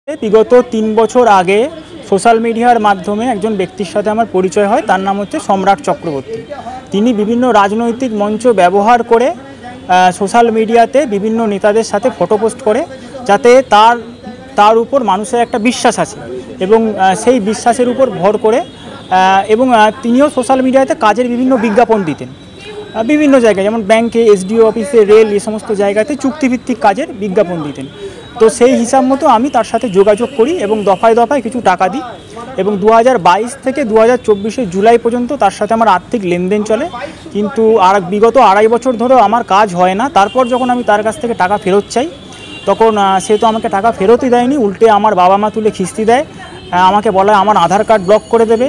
বিগত ৩ বছর আগে সোশ্যাল মিডিয়ার মাধ্যমে একজন ব্যক্তির সাথে আমার পরিচয় হয়। তার নাম হচ্ছে সম্রাট চক্রবর্তী। তিনি বিভিন্ন রাজনৈতিক মঞ্চ ব্যবহার করে সোশ্যাল মিডিয়াতে বিভিন্ন নেতাদের সাথে ফটো পোস্ট করে, যাতে তার উপর মানুষের একটা বিশ্বাস আছে এবং সেই বিশ্বাসের উপর ভর করে এবং তিনিও সোশ্যাল মিডিয়াতে কাজের বিভিন্ন বিজ্ঞাপন দিতেন বিভিন্ন জায়গায়, যেমন ব্যাংকে, এসডিও অফিসে, রেল, এই সমস্ত জায়গাতে চুক্তিভিত্তিক কাজের বিজ্ঞাপন দিতেন। তো সেই হিসাব মতো আমি তার সাথে যোগাযোগ করি এবং দফায় দফায় কিছু টাকা দিই এবং 2022 থেকে 2024 জুলাই পর্যন্ত তার সাথে আমার আর্থিক লেনদেন চলে। কিন্তু বিগত 2.5 বছর ধরেও আমার কাজ হয় না। তারপর যখন আমি তার কাছ থেকে টাকা ফেরত চাই, তখন সে তো আমাকে টাকা ফেরতই দেয়নি, উল্টে আমার বাবা মা তুলে খিস্তি দেয়। আমাকে বলা আমার আধার কার্ড ব্লক করে দেবে,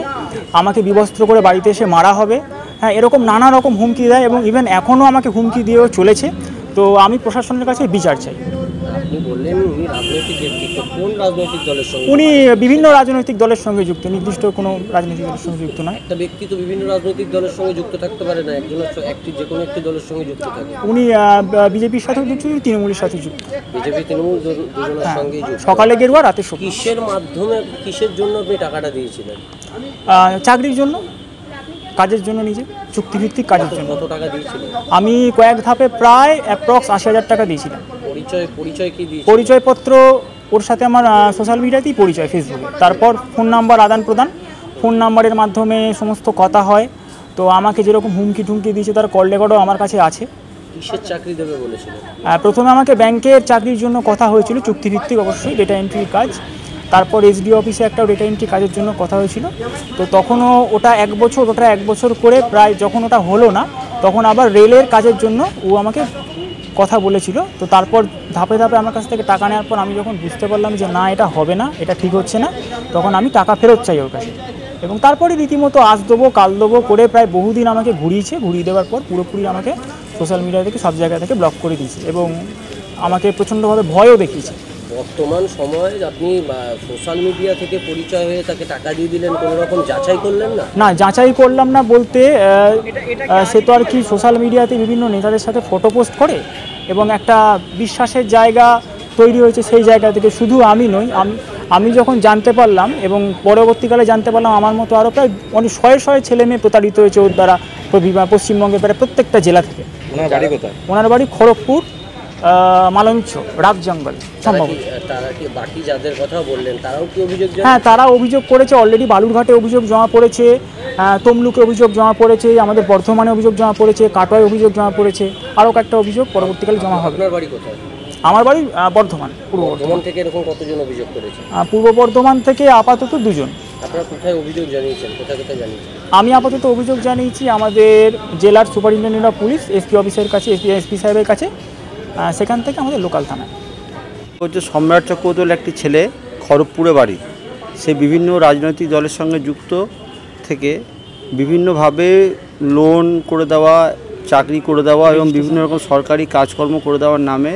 আমাকে বিবস্ত্র করে বাড়িতে এসে মারা হবে, হ্যাঁ, এরকম নানা রকম হুমকি দেয় এবং ইভেন এখনও আমাকে হুমকি দিয়েও চলেছে। তো আমি প্রশাসনের কাছে বিচার চাই। উনি বিভিন্ন রাজনৈতিক দলের সঙ্গে যুক্ত, নির্দিষ্ট কোনো রাজনৈতিক দলের সঙ্গে যুক্ত নয়। একটা ব্যক্তি তো বিভিন্ন রাজনৈতিক দলের সঙ্গে যুক্ত থাকতে পারে না, একজন যে কোনো একটি দলের সঙ্গে যুক্ত থাকে। উনি বিজেপির সাথেও যুক্ত, তৃণমূলের সাথে যুক্ত। বিজেপি তৃণমূল দুজনের সঙ্গেই যুক্ত। সকালে গেরুয়া, রাতে সবুজ। কিসের মাধ্যমে, কিসের জন্য আপনি টাকাটা দিয়েছিলেন? চাকরির জন্য, কাজের জন্য, নিজে চুক্তিভিত্তিক কাজের জন্য। কত টাকা দিয়েছিলেন? আমি কয়েক ধাপে প্রায় অ্যাপ্রক্স 80,000 টাকা দিয়েছিলাম। পরিচয় কি দিয়েছিলেন? পরিচয়পত্র ওর সাথে আমার সোশ্যাল মিডিয়াতেই পরিচয়, ফেসবুকে। তারপর ফোন নাম্বার আদান প্রদান, ফোন নাম্বারের মাধ্যমে সমস্ত কথা হয়। তো আমাকে যেরকম হুমকি টুমকি দিয়েছে তার কল রেকর্ডও আমার কাছে আছে। কিসের চাকরি দেবে বলেছিলেন? প্রথমে আমাকে ব্যাংকের চাকরির জন্য কথা হয়েছিল, চুক্তিভিত্তিক অবশ্যই, ডেটা এন্ট্রির কাজ। তারপর এসডিও অফিসে একটা ডেটা এন্ট্রি কাজের জন্য কথা হয়েছিল। তো তখনও ওটা 1 বছর করে প্রায়, যখন ওটা হলো না তখন আবার রেলের কাজের জন্য ও আমাকে কথা বলেছিল। তো তারপর ধাপে ধাপে আমার কাছ থেকে টাকা নেওয়ার পর আমি যখন বুঝতে পারলাম যে না, এটা হবে না, এটা ঠিক হচ্ছে না, তখন আমি টাকা ফেরত চাই ওর কাছে। এবং তারপরে রীতিমতো আজ দেবো কাল দেবো করে প্রায় বহুদিন আমাকে ঘুরিয়ে দেওয়ার পর পুরোপুরি আমাকে সোশ্যাল মিডিয়া থেকে সব জায়গা থেকে ব্লক করে দিয়েছে এবং আমাকে প্রচণ্ডভাবে ভয়ও দেখিয়েছে। বর্তমান সময়ে আপনি সোশ্যাল মিডিয়া থেকে পরিচয় হয়ে তাকে টাকা দিয়ে দিলেন, কোনো রকম যাচাই করলেন না? না, যাচাই করলাম না বলতে সে তো আর কি সোশ্যাল মিডিয়াতে বিভিন্ন নেতাদের সাথে ফটো পোস্ট করে এবং একটা বিশ্বাসের জায়গা তৈরি হয়েছে। সেই জায়গা থেকে শুধু আমি নই, আমি যখন জানতে পারলাম এবং পরবর্তীকালে জানতে পারলাম আমার মতো আরও প্রায় অনেক শয়ে ছেলে মেয়ে প্রতারিত হয়েছে ওর দ্বারা পশ্চিমবঙ্গের প্রায় প্রত্যেকটা জেলা থেকে। ওনার বাড়ি কোথায়? ওনার বাড়ি খড়গপুর, মালঞ্চ, রাগ জঙ্গল সম্ভব। তারা কি বাকি যাদের কথা বললেন তারাও কি অভিযোগ? হ্যাঁ, তারা অভিযোগ করেছে। অলরেডি বালুরঘাটে অভিযোগ জমা পড়েছে, তমলুকে অভিযোগ জমা পড়েছে, আমাদের বর্ধমানে অভিযোগ জমা পড়েছে, কাটোয়ায় অভিযোগ জমা পড়েছে, আরও কয়েকটা অভিযোগ পরবর্তীকালে জমা হবে। আপনার বাড়ি কোথায়? আমার বাড়ি বর্ধমান, পূর্ব বর্ধমান থেকে এরকম কতজন অভিযোগ করেছে? পূর্ব বর্ধমান থেকে আপাতত 2 জন। আপনারা কোথায় অভিযোগ জানিয়েছেন, কোথায় জানিয়েছেন? আমি আপাতত অভিযোগ জানিয়েছি আমাদের জেলার সুপারিনটেন্ডেন্ট অফ পুলিশ, এসপি অফিসের কাছে, এসপি সাহেবের কাছে, সেখান থেকে আমাদের লোকাল থানায়। হচ্ছে সম্রাট চক্রবর্তীর একটি ছেলে, খড়গপুরে বাড়ি। সে বিভিন্ন রাজনৈতিক দলের সঙ্গে যুক্ত থেকে বিভিন্নভাবে লোন করে দেওয়া, চাকরি করে দেওয়া এবং বিভিন্ন রকম সরকারি কাজকর্ম করে দেওয়ার নামে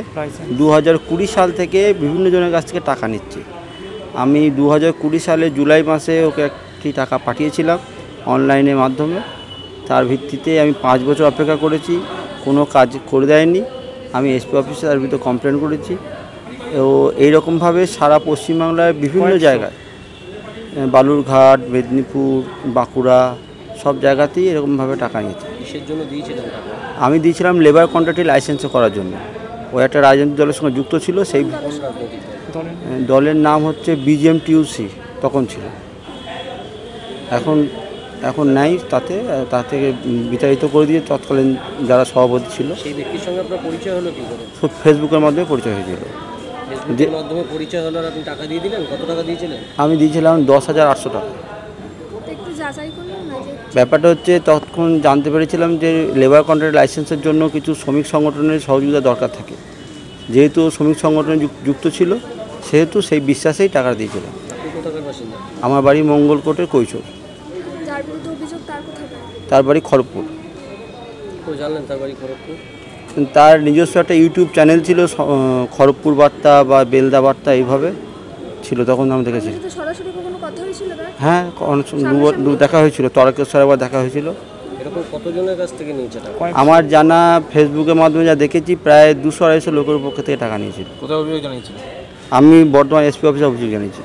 2020 সাল থেকে বিভিন্ন জনের কাছ থেকে টাকা নিচ্ছে। আমি 2020 সালে জুলাই মাসে ওকে একটি টাকা পাঠিয়েছিলাম অনলাইনের মাধ্যমে। তার ভিত্তিতে আমি 5 বছর অপেক্ষা করেছি, কোনো কাজ করে দেয়নি। আমি এসপি অফিসে তার ভিতরে কমপ্লেন করেছি। ও এইরকমভাবে সারা পশ্চিমবাংলায় বিভিন্ন জায়গায়, বালুরঘাট, মেদিনীপুর, বাঁকুড়া, সব জায়গাতেই এরকমভাবে টাকা নিয়েছে। কিসের জন্য দিয়েছিলেন টাকা? আমি দিয়েছিলাম লেবার কন্ট্রাক্টে লাইসেন্স করার জন্য। ও একটা রাজনৈতিক দলের সঙ্গে যুক্ত ছিল। সেই দলের নাম হচ্ছে BJMTUC তখন ছিল, এখন নাই। তা থেকে বিতাড়িত করে দিয়ে তৎকালীন যারা সভাপতি ছিল। সেই ব্যক্তির সঙ্গে আপনার পরিচয় হলো কী করে? ফেসবুকের মাধ্যমে পরিচয় হয়েছিল। ফেসবুকের মাধ্যমে পরিচয় হলো, আর আপনি টাকা দিয়ে দিলেন? কত টাকা দিয়েছিলেন? আমি দিয়েছিলাম 10,800 টাকা। ব্যাপারটা হচ্ছে তখন জানতে পেরেছিলাম যে লেবার কন্ট্রাক্ট লাইসেন্সের জন্য কিছু শ্রমিক সংগঠনের সহযোগিতা দরকার থাকে। যেহেতু শ্রমিক সংগঠনে যুক্ত ছিল, সেহেতু সেই বিশ্বাসেই টাকা দিয়েছিলাম। আমার বাড়ি মঙ্গলকোটের কৈশোর। তার বাড়ি খড়গপুর। জানলেন তার বাড়ি খড়গপুর? তার নিজস্ব একটা ইউটিউব চ্যানেল ছিল, খড়গপুর বার্তা বা বেলদা বার্তা, এইভাবে ছিল। তখন আমি দেখেছি। হ্যাঁ, দেখা হয়েছিল, তরকেশ্বর একবার দেখা হয়েছিল। কতজনের কাছ থেকে নিয়েছে টাকা? আমার জানা, ফেসবুকের মাধ্যমে যা দেখেছি, প্রায় 200-250 লোকের পক্ষ থেকে টাকা নিয়েছিল। কোথায় অভিযোগ জানিয়েছিল? আমি বর্তমান এসপি অফিসে অভিযোগ জানিয়েছি।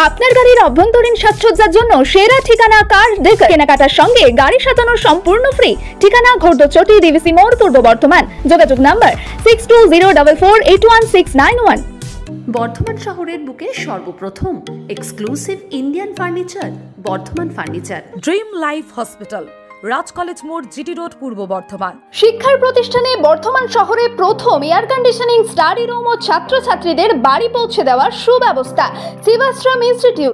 আপনার গাড়ির অভ্যন্তরীণ সাজসজ্জার জন্য সেরা ঠিকানা কার ডেকার। কেনাকাটার সঙ্গে গাড়ি সাজানো সম্পূর্ণ ফ্রি। ঠিকানা ঘোড়দচটি ডিভিসি মোড়, পূর্ব বর্ধমান। যোগাযোগ নাম্বার 6204481691। বর্ধমান শহরের বুকে সর্বপ্রথম exclusive Indian furniture, Bardhaman furniture. Dream life hospital, Raj college মোড়, জিটি রোড, পূর্ব বর্ধমান। শিক্ষার প্রতিষ্ঠানে বর্ধমান শহরে প্রথম এয়ার কন্ডিশনিং স্টাডি রুম ও ছাত্রছাত্রীদের বাড়ি পৌঁছে দেওয়ার সুব্যবস্থা। শিবাশ্রম ইনস্টিটিউট।